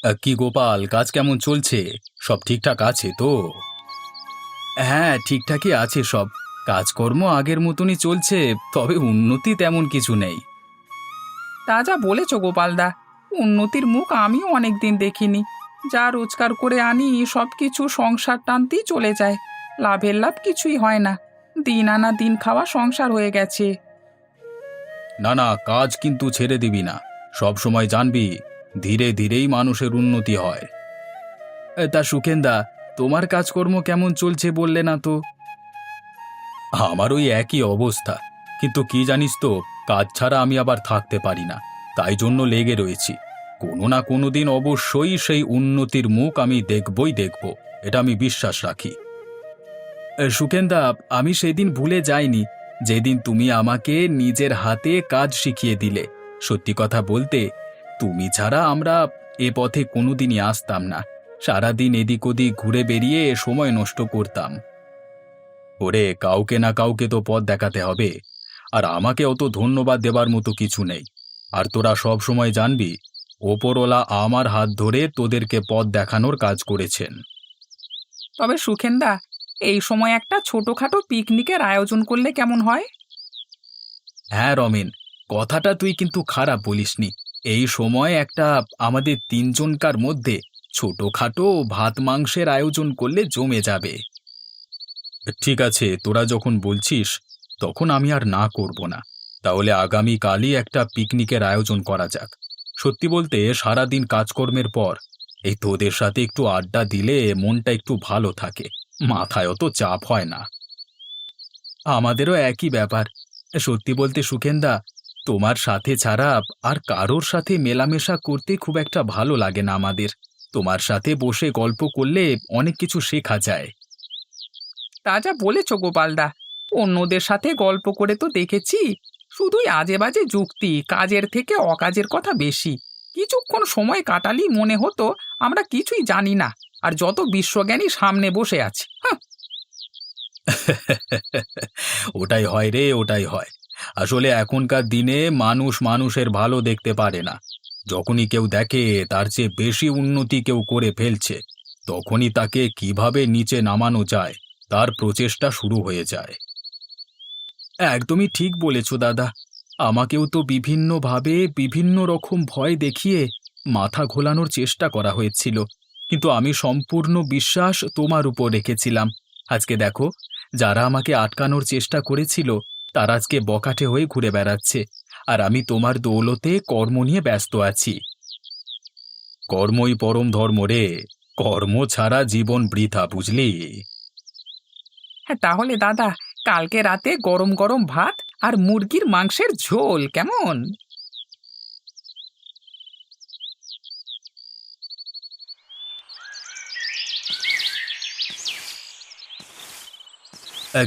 কি গোপাল, কাজ কেমন চলছে? সব ঠিকঠাক আছে তো? হ্যাঁ, ঠিকঠাকই আছে সব। কাজকর্ম আগের মতনই চলছে, তবে উন্নতি তেমন কিছু নেই। তা যা বলেছ গোপালদা, উন্নতির মুখ আমিও অনেকদিন দেখিনি। যা রোজগার করে আনি সব কিছু সংসার টানতেই চলে যায়। লাভের লাভ কিছুই হয় না। দিন আনা দিন খাওয়া সংসার হয়ে গেছে। না না, কাজ কিন্তু ছেড়ে দিবি না। সব সময় জানবি, ধীরে ধীরেই মানুষের উন্নতি হয়। তা সুখেন্দা, তোমার কাজকর্ম কেমন চলছে বললে না তো? আমার ওই একই অবস্থা, কিন্তু কি জানিস তো, কাজ ছাড়া আমি আবার থাকতে পারি না। তাই জন্য লেগে রয়েছি। কোনো না কোনো দিন অবশ্যই সেই উন্নতির মুখ আমি দেখবই দেখব, এটা আমি বিশ্বাস রাখি। সুকেন্দা, আমি সেদিন ভুলে যাইনি যেদিন তুমি আমাকে নিজের হাতে কাজ শিখিয়ে দিলে। সত্যি কথা বলতে, তুমি ছাড়া আমরা এ পথে কোনোদিনই আসতাম না। সারাদিন এদিক ওদিক ঘুরে বেরিয়ে সময় নষ্ট করতাম। ওরে, কাউকে না কাউকে তো পথ দেখাতে হবে। আর আমাকে অত ধন্যবাদ দেবার মতো কিছু নেই। আর তোরা সব সময় জানবি, ওপরওয়ালা আমার হাত ধরে তোদেরকে পথ দেখানোর কাজ করেছেন। তবে সুখেন্দা, এই সময় একটা ছোটখাটো পিকনিকের আয়োজন করলে কেমন হয়? হ্যাঁ রমেন, কথাটা তুই কিন্তু খারাপ বলিসনি। এই সময় একটা আমাদের তিনজনকার মধ্যে ছোটখাটো ভাত মাংসের আয়োজন করলে জমে যাবে। ঠিক আছে, তোরা যখন বলছিস, তখন আমি আর না করব না। তাহলে আগামীকালই একটা পিকনিকের আয়োজন করা যাক। সত্যি বলতে, সারাদিন কাজকর্মের পর এই তোদের সাথে একটু আড্ডা দিলে মনটা একটু ভালো থাকে, মাথায় অত চাপ হয় না। আমাদেরও একই ব্যাপার। সত্যি বলতে সুখেন্দা, তোমার সাথে ছাড়া আর কারোর সাথে মেলামেশা করতে খুব একটা ভালো লাগে না আমাদের। তোমার সাথে বসে গল্প করলে অনেক কিছু শেখা যায়। তা যা বলেছ গোপালদা, অন্যদের সাথে গল্প করে তো দেখেছি, শুধুই আজে বাজে যুক্তি, কাজের থেকে অকাজের কথা বেশি। কিছুক্ষণ সময় কাটালেই মনে হতো আমরা কিছুই জানি না, আর যত বিশ্বজ্ঞানী সামনে বসে আছে। হ্যাঁ। ওটাই হয় রে, ওটাই হয়। আসলে এখনকার দিনে মানুষ মানুষের ভালো দেখতে পারে না। যখনই কেউ দেখে তার চেয়ে বেশি উন্নতি কেউ করে ফেলছে, তখনই তাকে কিভাবে নিচে নামানো যায় তার প্রচেষ্টা শুরু হয়ে যায়। একদমই ঠিক বলেছ দাদা। আমাকেও তো বিভিন্নভাবে বিভিন্ন রকম ভয় দেখিয়ে মাথা ঘোলানোর চেষ্টা করা হয়েছিল, কিন্তু আমি সম্পূর্ণ বিশ্বাস তোমার উপর রেখেছিলাম। আজকে দেখো, যারা আমাকে আটকানোর চেষ্টা করেছিল তারা আজকে বখাটে হয়ে ঘুরে বেড়াচ্ছে, আর আমি তোমার দৌলতে কর্ম নিয়ে ব্যস্ত আছি। কর্মই পরম ধর্ম রে। কর্ম ছাড়া জীবন বৃথা, বুঝলি? হ্যাঁ, তাহলে দাদা, কালকে রাতে গরম গরম ভাত আর মুরগির মাংসের ঝোল কেমন?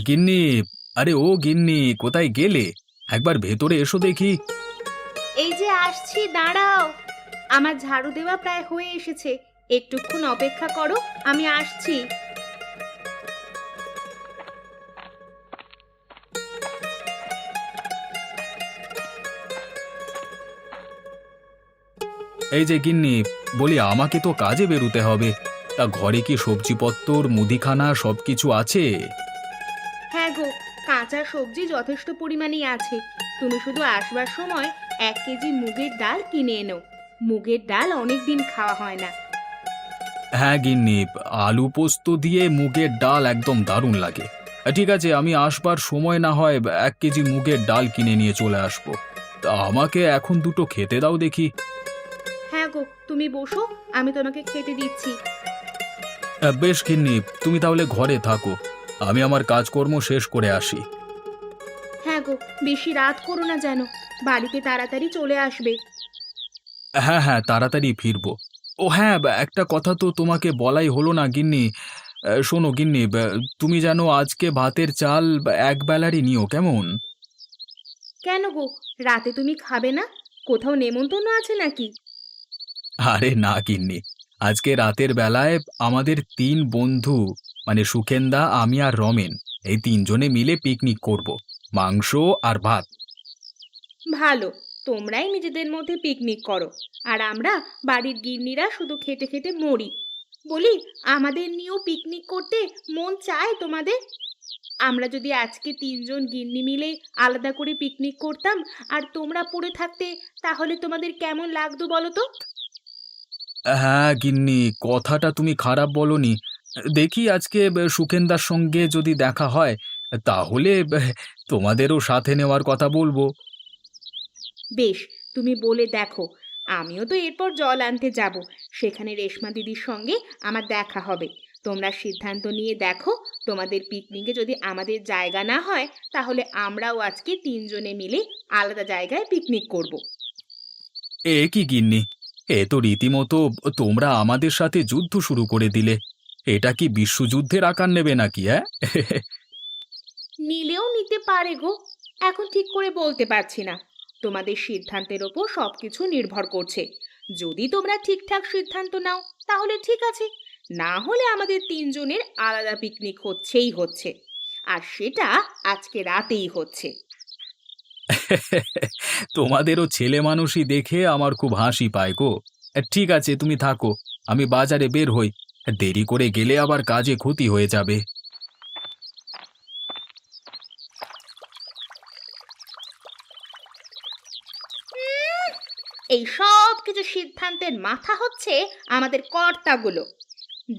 গিন্নি, আরে ও গিন্নি, কোথায় গেলে? একবার ভেতরে এসো দেখি। এই যে আসছি, দাঁড়াও। আমার ঝাড়ু দেওয়া প্রায় হয়ে এসেছে, একটুক্ষণ অপেক্ষা করো, আমি আসছি। এই যে গিন্নি, বলি আমাকে তো কাজে বেরোতে হবে। তা ঘরে কি সবজিপত্তর মুদিখানা সবকিছু আছে? হ্যাঁ গো, কাঁচা সবজি যথেষ্ট পরিমাণেই আছে। তুমি শুধু আসবার সময় 1 কেজি মুগের ডাল কিনে এনো। মুগের ডাল অনেক দিন খাওয়া হয় না। হ্যাঁ গিন্নি, আলু পোস্ত দিয়ে মুগের ডাল একদম দারুণ লাগে। ঠিক আছে, আমি আসবার সময় না হয় 1 কেজি মুগের ডাল কিনে নিয়ে চলে আসবো। তা আমাকে এখন দুটো খেতে দাও দেখি। হ্যাঁ গো, তুমি বসো, আমি তোমাকে খেতে দিচ্ছি। বেশ গিন্নি, তুমি তাহলে ঘরে থাকো, আমি আমার কাজকর্ম শেষ করে আসি। হ্যাঁ গো, বেশি রাত করো না যেন, বাড়িতে তাড়াতাড়ি চলে আসবে। হ্যাঁ হ্যাঁ, তাড়াতাড়ি ফিরবো। ও হ্যাঁ, একটা কথা তো তোমাকে বলাই হলো না গিন্নি। শোনো গিন্নি, তুমি যেন আজকে ভাতের চাল এক বেলারই নিও, কেমন? কেন গো, রাতে তুমি খাবে না? কোথাও নেমন্তন্ন আছে নাকি? আরে না গিন্নি, আজকে রাতের বেলায় আমাদের তিন বন্ধু, মানে সুখেন্দা, আমি আর রমেন, এই তিনজনে মিলে পিকনিক করব। মাংস আর ভাত। ভালো, তোমরাই নিজেদের মধ্যে পিকনিক করো, আর আমরা বাড়ির গিন্নিরা শুধু খেটে খেটে মরি। বলি, আমাদের নিয়েও পিকনিক করতে মন চায় তোমাদের? আমরা যদি আজকে তিনজন গিন্নি মিলে আলাদা করে পিকনিক করতাম আর তোমরা পড়ে থাকতে, তাহলে তোমাদের কেমন লাগতো বলো তো? হ্যাঁ গিন্নি, কথাটা তুমি খারাপ বলনি। দেখি আজকে সুখেনদার সঙ্গে যদি দেখা হয় তাহলে তোমাদেরও সাথে নেওয়ার কথা বলবো। বেশ, তুমি বলে দেখো। আমিও তো এরপর জল আনতে যাব, সেখানে রেশমা দিদির সঙ্গে আমার দেখা হবে। তোমরা সিদ্ধান্ত নিয়ে দেখো, তোমাদের পিকনিকে যদি আমাদের জায়গা না হয়, তাহলে আমরাও আজকে তিনজনে মিলে আলাদা জায়গায় পিকনিক করব। এ কি গিন্নি, এ তো রীতিমতো তোমরা আমাদের সাথে যুদ্ধ শুরু করে দিলে। এটা কি বিশ্বযুদ্ধের আকার নেবে নাকি? হ্যাঁ নিলেও নিতে পারে গো, এখন ঠিক করে বলতে পারছি না। তোমাদের সিদ্ধান্তের ওপর সবকিছু নির্ভর করছে। যদি তোমরা ঠিকঠাক সিদ্ধান্ত নাও তাহলে ঠিক আছে, না হলে আমাদের তিনজনের আলাদা পিকনিক হচ্ছেই হচ্ছে, আর সেটা আজকে রাতেই হচ্ছে। তোমাদেরও ছেলে মানুষই দেখে আমার খুব হাসি পায় গো। ঠিক আছে, তুমি থাকো, আমি বাজারে বের হই। দেরি করে গেলে আবার কাজে ক্ষতি হয়ে যাবে। এই সব কিছু সিদ্ধান্তের মাথা হচ্ছে আমাদের কর্তাগুলো।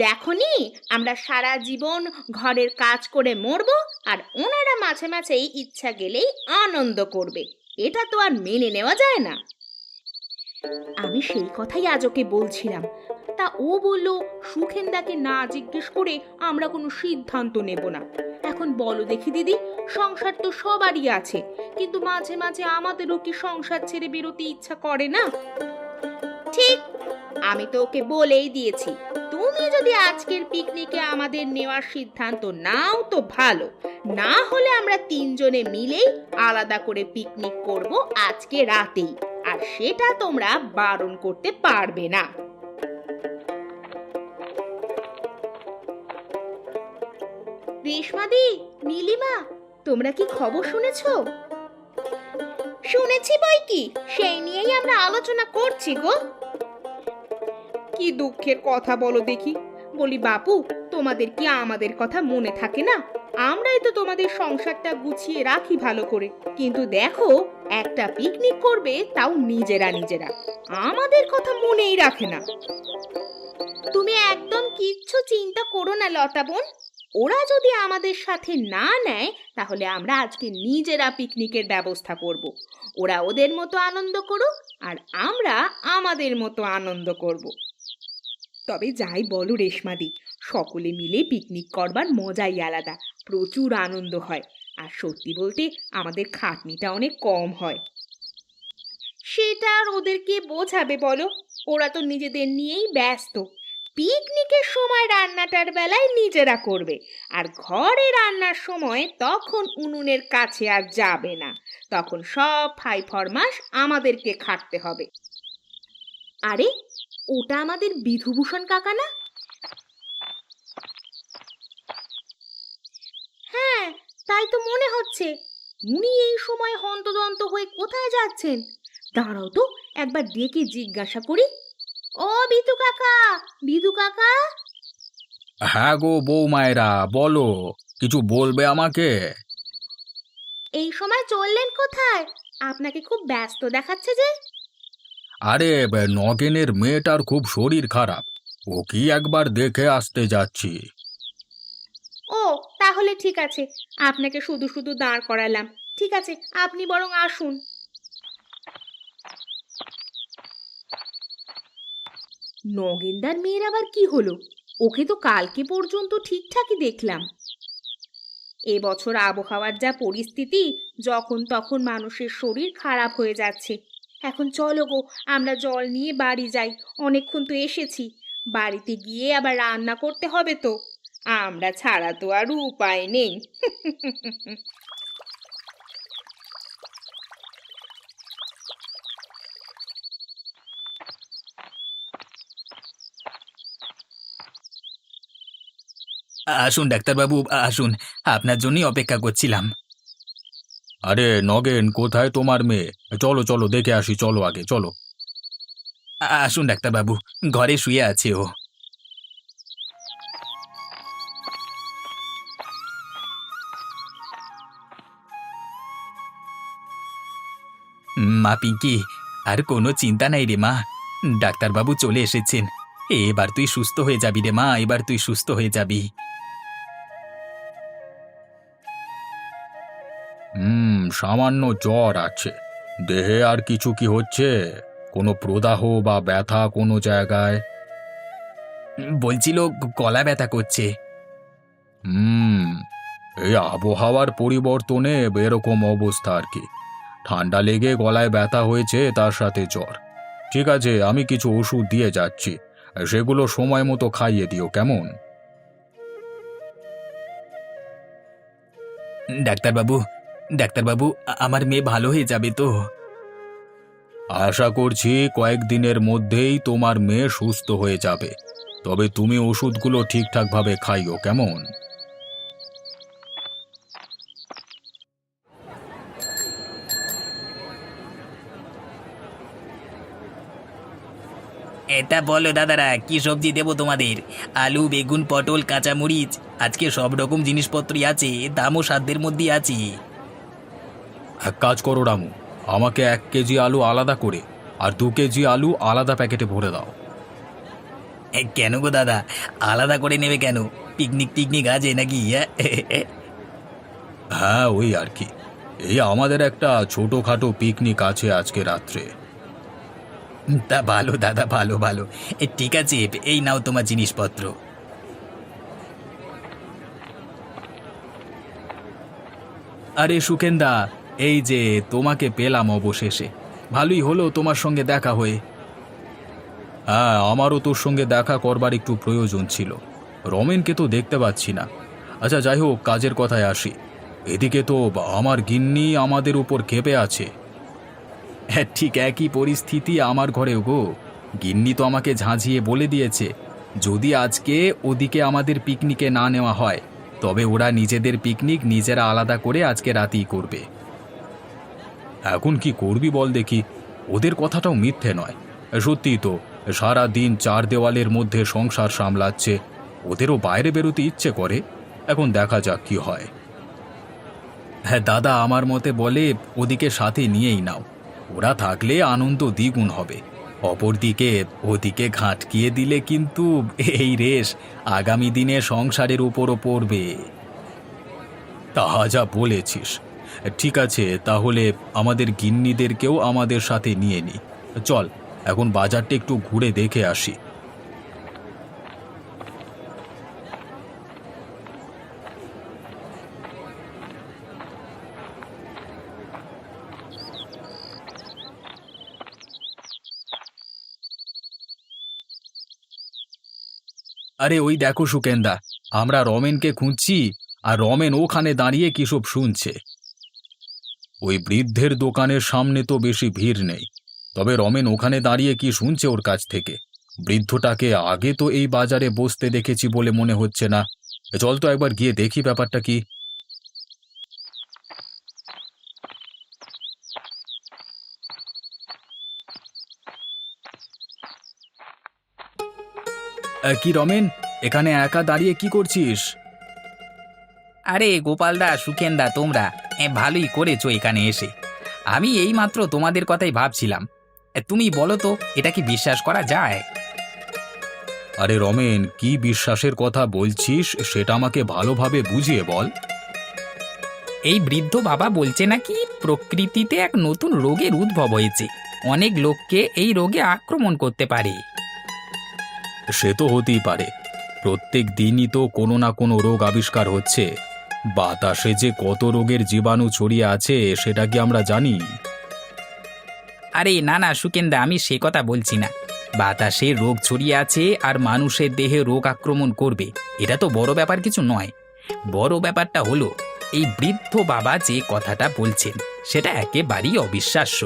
দেখনি, আমরা সারা জীবন ঘরের কাজ করে মরবো, আর ওনারা মাঝে মাঝেই ইচ্ছা গেলেই আনন্দ করবে। এটা তো আর মেনে নেওয়া যায় না। আমি সেই কথাই আজ ওকে বলছিলাম, তা ও বলল সুখেনদাকে না জিজ্ঞেস করে আমরা কোনো সিদ্ধান্ত নেব না। এখন বলো দেখি দিদি, সংসার তো সবারই আছে, কিন্তু মাঝে মাঝে আমাদেরও কি সংসার ছেড়ে বেরোতে ইচ্ছা করে না? ঠিক, আমি তো ওকে বলেই দিয়েছি, তুমি যদি আজকের পিকনিকে আমাদের নেওয়ার সিদ্ধান্ত নাও তো ভালো, না হলে আমরা তিনজনে মিলেই আলাদা করে পিকনিক করব আজকে রাতেই, আর সেটা তোমরা বারণ করতে পারবে না। রেশমাদি, নীলিমা, তোমরা কি খবর শুনেছো? শুনেছি বই কি, সেই নিয়েই আমরা আলোচনা করছি গো। কি দুঃখের কথা বলো দেখি। বলি বাপু, তোমাদের কি আমাদের কথা মনে থাকে না? আমরাই তো তোমাদের সংসারটা গুছিয়ে রাখি ভালো করে, কিন্তু দেখো, একটা পিকনিক করবে তাও নিজেরা নিজেরা, আমাদের কথা মনেই রাখে না। তুমি একদম কিচ্ছু চিন্তা করো না লতা বোন, ওরা যদি আমাদের সাথে না নেয় তাহলে আমরা আজকে নিজেরা পিকনিকের ব্যবস্থা করব। ওরা ওদের মতো আনন্দ করুক, আর আমরা আমাদের মতো আনন্দ করব। তবে যাই বলো রেশমাদি, সকলে মিলে পিকনিক করবার মজাই আলাদা, প্রচুর আনন্দ হয়। আর সত্যি বলতে আমাদের খাটনিটা অনেক কম হয়। সেটা আর ওদেরকে বোঝাবে বলো, ওরা তো নিজেদের নিয়েই ব্যস্ত। পিকনিকের সময় রান্নাটার বেলায় নিজেরা করবে, আর ঘরে রান্নার সময় তখন উনুনের কাছে আর যাবে না, তখন সব ফাই ফরমাস আমাদেরকে খাটতে হবে। আরে, ওটা আমাদের বিধুভূষণ কাকা না? হ্যাঁ, তাই তো মনে হচ্ছে। উনি এই সময় হন্তদন্ত হয়ে কোথায় যাচ্ছেন? দাঁড়াও তো, একবার ডেকে জিজ্ঞাসা করি। ও বিধু কাকা, বিধু কাকা। হ্যাঁ গো বৌমায়েরা, বলো, কিছু বলবে আমাকে? এই সময় চললেন কোথায়? আপনাকে খুব ব্যস্ত দেখাচ্ছে যে। আরে নগেনের মেয়েটার খুব শরীর খারাপ, ও কি একবার দেখে আসতে যাচ্ছি। ও, তাহলে ঠিক আছে, আপনাকে শুধু শুধু দাঁড় করালাম। ঠিক আছে, আপনি বরং আসুন। নগেনদার মেয়ের আবার কি হলো? ওকে তো কালকে পর্যন্ত ঠিকঠাকই দেখলাম। এবছর আবহাওয়ার যা পরিস্থিতি, যখন তখন মানুষের শরীর খারাপ হয়ে যাচ্ছে। এখন চলো গো, আমরা জল নিয়ে বাড়ি যাই, অনেকক্ষণ তো এসেছি। বাড়িতে গিয়ে আবার রান্না করতে হবে তো, আমরা ছাড়া তো আর উপায় নেই। আসুন ডাক্তারবাবু, আসুন, আপনার জন্যই অপেক্ষা করছিলাম। আরে নগেন, কোথায় তোমার মেয়ে? চলো চলো দেখে আসি, চলো আগে চলো। আসুন ডাক্তারবাবু, ঘরে শুয়ে আছে ও। মা পিঙ্কি, আর কোনো চিন্তা নাই রে মা, ডাক্তারবাবু চলে এসেছেন। এবার তুই সুস্থ হয়ে যাবি রে মা, এবার তুই সুস্থ হয়ে যাবি। সামান্য জ্বর আছে, দেহে আর কিছু কি হচ্ছে? কোনো প্রদাহ বা ব্যথা কোনো জায়গায়? বলছিল গলা ব্যথা করছে। হুম, এই আবহাওয়ার পরিবর্তনে এরকম অবস্থা আর কি। ঠান্ডা লেগে গলায় ব্যথা হয়েছে, তার সাথে জ্বর। ঠিক আছে, আমি কিছু ওষুধ দিয়ে যাচ্ছি, সেগুলো সময় মতো খাইয়ে দিও, কেমন? ডাক্তারবাবু, ডাক্তারবাবু, আমার মেয়ে ভালো হয়ে যাবে তো? আশা করছি কয়েকদিনের মধ্যেই তোমার মেয়ে সুস্থ হয়ে যাবে। তবে তুমি ওষুধগুলো ঠিকঠাকভাবে খাইও, কেমন? এটা বলো দাদারা, কি সবজি দেবো তোমাদের? আলু, বেগুন, পটল, কাঁচামরিচ, আজকে সব রকম জিনিসপত্রই আছে, দামও সাধ্যের মধ্যেই আছে। এক কাজ করো রামু, আমাকে 1 কেজি আলু আলাদা করে আর 2 কেজি আলু আলাদা প্যাকেটে ভরে দাও। কেন গো দাদা, আলাদা করে নেবে কেন? পিকনিক টিকনিক আছে নাকি? হ্যাঁ, ওই আর কি, এই আমাদের একটা ছোটখাটো পিকনিক আছে আজকে রাত্রে। তা ভালো দাদা, ভালো ভালো। ঠিক আছে, এই নাও তোমার জিনিসপত্র। আরে সুকেন্দা, এই যে তোমাকে পেলাম অবশেষে, ভালোই হলো তোমার সঙ্গে দেখা হয়ে। হ্যাঁ, আমারও তোর সঙ্গে দেখা করবার একটু প্রয়োজন ছিল। রমেনকে তো দেখতে পাচ্ছি না। আচ্ছা যাই হোক, কাজের কথায় আসি। এদিকে তো আমার গিন্নি আমাদের উপর ক্ষেপে আছে। হ্যাঁ, ঠিক একই পরিস্থিতি আমার ঘরেও গো। গিন্নি তো আমাকে ঝাঁঝিয়ে বলে দিয়েছে, যদি আজকে ওদিকে আমাদের পিকনিকে না নেওয়া হয়, তবে ওরা নিজেদের পিকনিক নিজেরা আলাদা করে আজকে রাতেই করবে। এখন কি করবি বল দেখি, ওদের কথাটাও মিথ্যে নয়। সত্যিই তো, সারা দিন 4 দেওয়ালের মধ্যে সংসার সামলাচ্ছে, ওদেরও বাইরে বেরোতে ইচ্ছে করে। এখন দেখা যাক কি হয়। হ্যাঁ দাদা, আমার মতে বলে ওদিকে সাথে নিয়েই নাও, ওরা থাকলে আনন্দ দ্বিগুণ হবে। অপরদিকে ওদিকে ঘাটকিয়ে দিলে কিন্তু এই রেশ আগামী দিনে সংসারের উপরও পড়বে। তাহা যা বলেছিস। ঠিক আছে, তাহলে আমাদের গিন্নিদেরকেও আমাদের সাথে নিয়ে নি। চল, এখন বাজারটা একটু ঘুরে দেখে আসি। আরে ওই দেখো সুকেন্দা, আমরা রমেনকে খুঁজছি, আর রমেন ওখানে দাঁড়িয়ে কিসব শুনছে। ওই বৃদ্ধের দোকানের সামনে তো বেশি ভিড় নেই, তবে রমেন ওখানে দাঁড়িয়ে কি শুনছে ওর কাছ থেকে? বৃদ্ধটাকে আগে তো এই বাজারে বসতে দেখেছি বলে মনে হচ্ছে না। চল তো একবার গিয়ে দেখি ব্যাপারটা কি। কি রমেন, এখানে একা দাঁড়িয়ে কি করছিস? আরে গোপালদা, সুখেনদা, তোমরা ভালোই করেছো এখানে এসে। আমি এইমাত্র তোমাদের কথাই ভাবছিলাম। তুমি বলো তো, এটা কি বিশ্বাস করা যায়? আরে রমেন, কি বিশ্বাসের কথা বলছিস সেটা আমাকে ভালোভাবে বুঝিয়ে বল। এই বৃদ্ধ বাবা বলছে নাকি প্রকৃতিতে এক নতুন রোগের উদ্ভব হয়েছে, অনেক লোককে এই রোগে আক্রমণ করতে পারে। সে তো হতেই পারে, প্রত্যেক দিনই তো কোনো না কোনো রোগ আবিষ্কার হচ্ছে। বাতাসে যে কত রোগের জীবাণু ছড়িয়ে আছে সেটা কি আমরা জানি? আরে না না সুকেনদা, আমি সে কথা বলছি না। বাতাসে রোগ ছড়িয়ে আছে আর মানুষের দেহে রোগ আক্রমণ করবে, এটা তো বড় ব্যাপার কিছু নয়। বড় ব্যাপারটা হলো এই বৃদ্ধ বাবা যে কথাটা বলছেন সেটা একেবারেই অবিশ্বাস্য।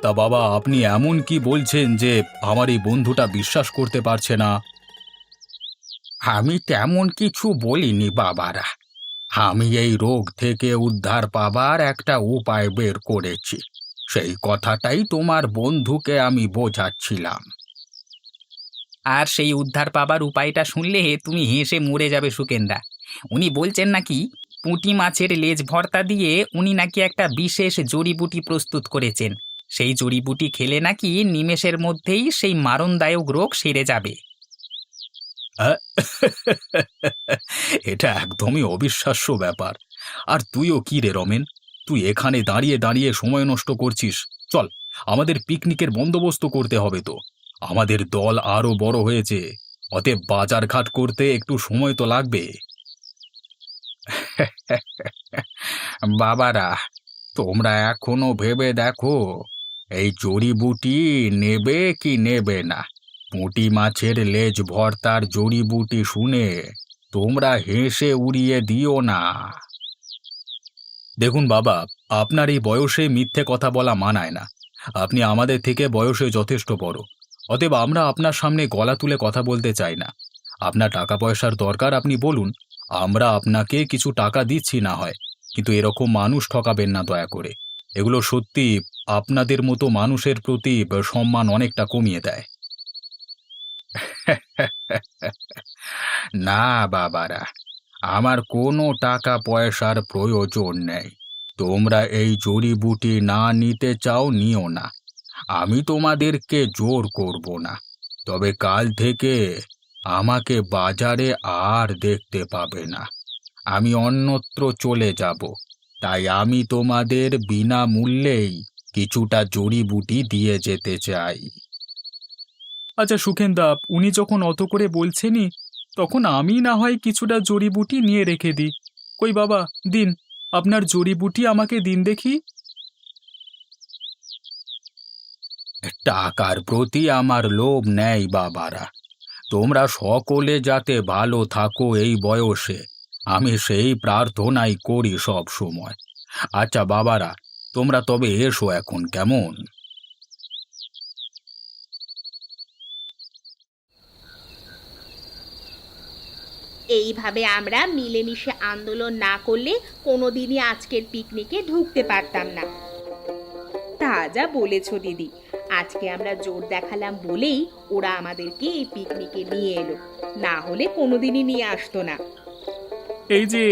তা বাবা, আপনি এমন কি বলছেন যে আমার এই বন্ধুটা বিশ্বাস করতে পারছে না? আমি তেমন কিছু বলিনি বাবারা, আমি এই রোগ থেকে উদ্ধার পাবার একটা উপায় বের করেছি। সেই কথাটাই তোমার বন্ধুকে আমি বোঝাচ্ছিলাম। আর সেই উদ্ধার পাবার উপায়টা শুনলে তুমি হেসে মরে যাবে সুকেন্দা। উনি বলছেন নাকি পুঁটি মাছের লেজ ভর্তা দিয়ে উনি নাকি একটা বিশেষ জড়িবুটি প্রস্তুত করেছেন। সেই জড়িবুটি খেলে নাকি নিমেষের মধ্যেই সেই মারণদায়ক রোগ সেরে যাবে। আহ, এটা একদমই অবিশ্বাস্য ব্যাপার। আর তুইও কি রে রমেন, তুই এখানে দাঁড়িয়ে দাঁড়িয়ে সময় নষ্ট করছিস। চল, আমাদের পিকনিকের বন্দোবস্ত করতে হবে তো। আমাদের দল আরো বড় হয়েছে, অতএব বাজার ঘাট করতে একটু সময় তো লাগবে। বাবারা, তোমরা এখনো ভেবে দেখো এই জড়িবুটি নেবে কি নেবে না। পুঁটি মাছের লেজ ভর্তার জড়িবুটি শুনে তোমরা হেসে উড়িয়ে দিও না। দেখুন বাবা, আপনার এই বয়সে মিথ্যে কথা বলা মানায় না। আপনি আমাদের থেকে বয়সে যথেষ্ট বড়, অতএব আমরা আপনার সামনে গলা তুলে কথা বলতে চাই না। আপনার টাকা পয়সার দরকার, আপনি বলুন, আমরা আপনাকে কিছু টাকা দিচ্ছি না হয়, কিন্তু এরকম মানুষ ঠকাবেন না দয়া করে। এগুলো সত্যি আপনাদের মতো মানুষের প্রতি সম্মান অনেকটা কমিয়ে দেয়। না বাবারা, আমার কোনো টাকা পয়সার প্রয়োজন নেই। তোমরা এই জড়িবুটি না নিতে চাও নিও না, আমি তোমাদেরকে জোর করব না। তবে কাল থেকে আমাকে বাজারে আর দেখতে পাবে না। আমি অন্যত্র চলে যাব, তাই আমি তোমাদের বিনামূল্যেই কিছুটা জড়িবুটি দিয়ে যেতে চাই। আচ্ছা সুখেন্দা, উনি যখন অত করে বলছেনই, তখন আমি না হয় কিছুটা জড়িবুটি নিয়ে রেখে দিই। কই বাবা, দিন, আপনার জড়িবুটি আমাকে দিন দেখি। টাকার প্রতি আমার লোভ নেই বাবারা, তোমরা সকলে যাতে ভালো থাকো এই বয়সে, আমি সেই প্রার্থনাই করি সব সময়। আচ্ছা বাবারা, তোমরা তবে এসো এখন, কেমন? এইভাবে আমরা মিলেমিশে আন্দোলন না করলে কোনোদিনই আজকের পিকনিকে ঢুকতে পারতাম না। তা যা বলেছো দিদি, আজকে আমরা জোর দেখালাম বলেই ওরা আমাদেরকে এই পিকনিকে নিয়ে এলো, না হলে কোনোদিনই নিয়ে আসতো না। এই যে,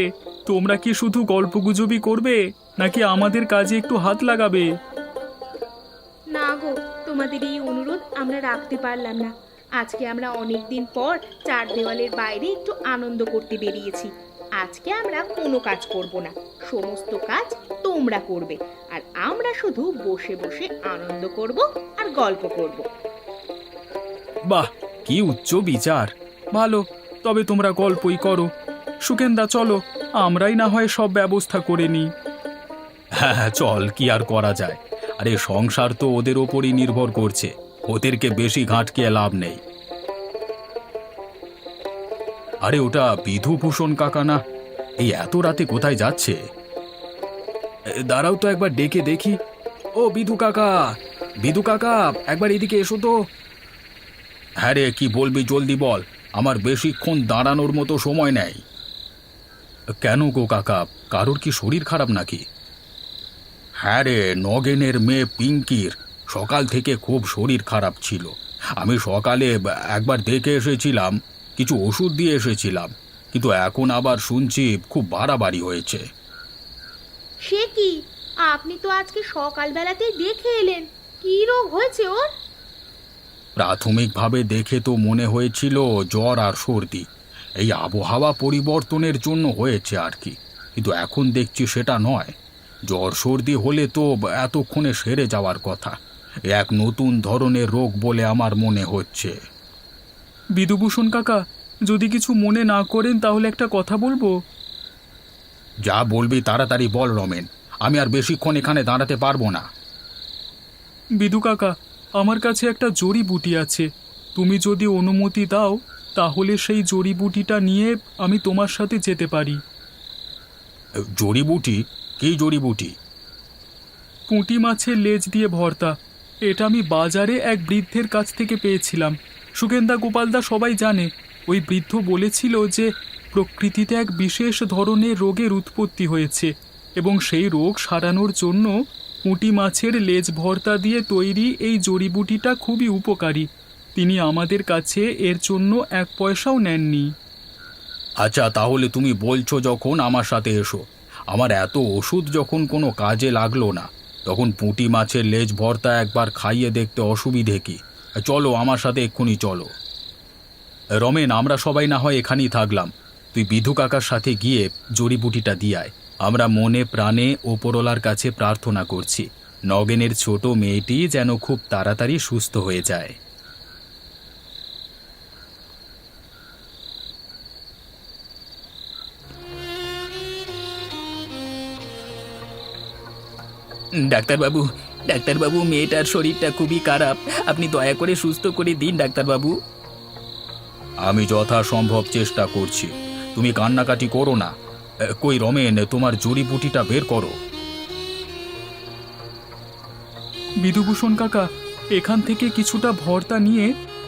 তোমরা কি শুধু গল্পগুজবই করবে নাকি আমাদের কাজে একটু হাত লাগাবে? না গো, তোমাদের এই অনুরোধ আমরা রাখতে পারলাম না। আজকে আমরা অনেক দিন পর চার দেওয়ালের বাইরে একটু আনন্দ করতে বেরিয়েছি। আজকে আমরা কোনো কাজ করব না, সমস্ত কাজ তোমরা করবে, আর আমরা শুধু বসে বসে আনন্দ করব আর গল্প করব। বাহ, কি উচ্চ বিচার! ভালো, তবে তোমরা গল্পই করো। সুকেন্দা চলো, আমরাই না হয় সব ব্যবস্থা করে নিই। হ্যাঁ হ্যাঁ, চল, কি আর করা যায়। আরে সংসার তো ওদের ওপরই নির্ভর করছে, ওদেরকে বেশি ঘাঁটকিয়ে লাভ নেই। আরে ওটা বিধুভূষণ কাকা না? এই এত রাতে কোথায় যাচ্ছে? দাঁড়াও তো একবার ডেকে দেখি। ও বিধু কাকা, বিধু কাকা, একবার এদিকে এসো তো। হ্যাঁ রে, কি বলবি জলদি বল, আমার বেশিক্ষণ দাঁড়ানোর মতো সময় নেই। কেন গো কাকা, কারোর কি শরীর খারাপ নাকি? হ্যাঁ রে, নগেনের মেয়ে পিঙ্কির সকাল থেকে খুব শরীর খারাপ ছিল। আমি সকালে একবার দেখে এসেছিলাম, কিছু ওষুধ দিয়ে এসেছিলাম, কিন্তু এখন আবার শুনছি খুব বাড়াবাড়ি হয়েছে। সে কি, আপনি তো আজকে সকালবেলাতেই দেখে এলেন, কি রোগ হয়েছে ওর? প্রাথমিকভাবে দেখে তো মনে হয়েছিল জ্বর আর সর্দি, এই আবহাওয়া পরিবর্তনের জন্য হয়েছে আর কি, কিন্তু এখন দেখছি সেটা নয়। জ্বর সর্দি হলে তো এতক্ষণে সেরে যাওয়ার কথা, এক নতুন ধরনের রোগ বলে আমার মনে হচ্ছে। বিধুভূষণ কাকা, যদি কিছু মনে না করেন তাহলে একটা কথা বলবো। যা বলবি তাড়াতাড়ি বল রমেন, আমি আর বেশিক্ষণ এখানে দাঁড়াতে পারবো না। বিধু কাকা, আমার কাছে একটা জড়িবুটি আছে, তুমি যদি অনুমতি দাও তাহলে সেই জড়িবুটিটা নিয়ে আমি তোমার সাথে যেতে পারি। জড়িবুটি? কি জড়িবুটি? পুঁটি মাছের লেজ দিয়ে ভর্তা। এটা আমি বাজারে এক বৃদ্ধের কাছ থেকে পেয়েছিলাম। সুগেন্দা গোপালদা সবাই জানে। ওই বৃদ্ধ বলেছিল যে প্রকৃতিতে এক বিশেষ ধরনের রোগের উৎপত্তি হয়েছে এবং সেই রোগ সারানোর জন্য পুঁটি মাছের লেজ ভর্তা দিয়ে তৈরি এই জড়িবুটিটা খুবই উপকারী। তিনি আমাদের কাছে এর জন্য 1 পয়সাও নেননি। আচ্ছা, তাহলে তুমি বলছো যখন আমার সাথে এসো। আমার এত ওষুধ যখন কোনো কাজে লাগলো না, তখন পুঁটি মাছের লেজ ভর্তা একবার খাইয়ে দেখতে অসুবিধে কি? চলো আমার সাথে এক্ষুনি চলো। রমেন, আমরা সবাই না হয় এখানেই থাকলাম। তুই বিধু কাকার সাথে গিয়ে জড়িবুটিটা দিয়ে আয়। আমরা মনে প্রাণে ওপরওয়ালার কাছে প্রার্থনা করছি নগেনের ছোট মেয়েটি যেন খুব তাড়াতাড়ি সুস্থ হয়ে যায়। ডাক্তারবাবু, ডাক্তারবাবু, মেয়েটার শরীরটা খুবই খারাপ, আপনি দয়া করে সুস্থ করে দিন ডাক্তারবাবু। আমি যথাসম্ভব চেষ্টা করছি, তুমি কান্নাকাটি করো না। কই রমেন, তোমার জড়িবুটিটা বের করো। বিধুভূষণ কাকা, এখান থেকে কিছুটা ভর্তা নিয়ে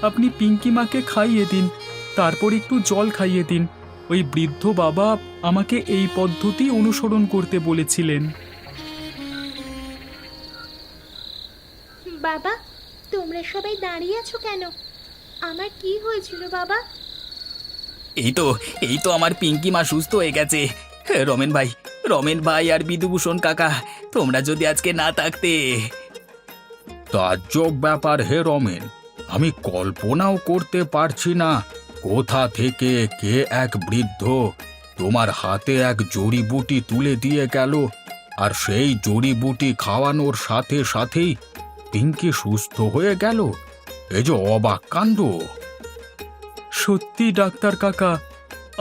আপনি পিঙ্কি মাকে খাইয়ে দিন, তারপর একটু জল খাইয়ে দিন। ওই বৃদ্ধ বাবা আমাকে এই পদ্ধতি অনুসরণ করতে বলেছিলেন। বাবা, তোমরা সবাই দাঁড়িয়ে আছো কেন? আমার কি হয়েছিল বাবা? এই তো আমার পিঙ্কি মা সুস্থ হয়ে গেছে। রমেন ভাই আর বিধুভূষণ কাকা, তোমরা যদি আজকে না থাকতে। তাজ্জব ব্যাপার হে রমেন, আমি কল্পনাও করতে পারছি না কোথা থেকে কে এক বৃদ্ধ তোমার হাতে এক জড়িবুটি তুলে দিয়ে গেল, আর সেই জড়িবুটি খাওয়ানোর সাথে সাথেই পিঙ্কি সুস্থ হয়ে গেল। এ যে অবাক কাণ্ড। সত্যি ডাক্তার কাকা,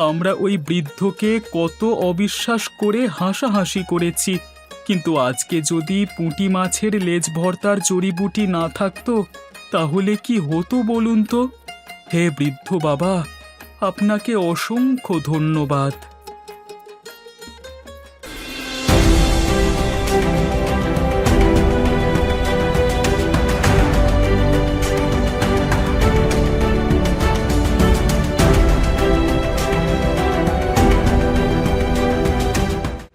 আমরা ওই বৃদ্ধকে কত অবিশ্বাস করে হাসাহাসি করেছি, কিন্তু আজকে যদি পুঁটি মাছের লেজ ভর্তার জড়িবুটি না থাকতো তাহলে কি হতো বলুন তো? হে বৃদ্ধ বাবা, আপনাকে অসংখ্য ধন্যবাদ।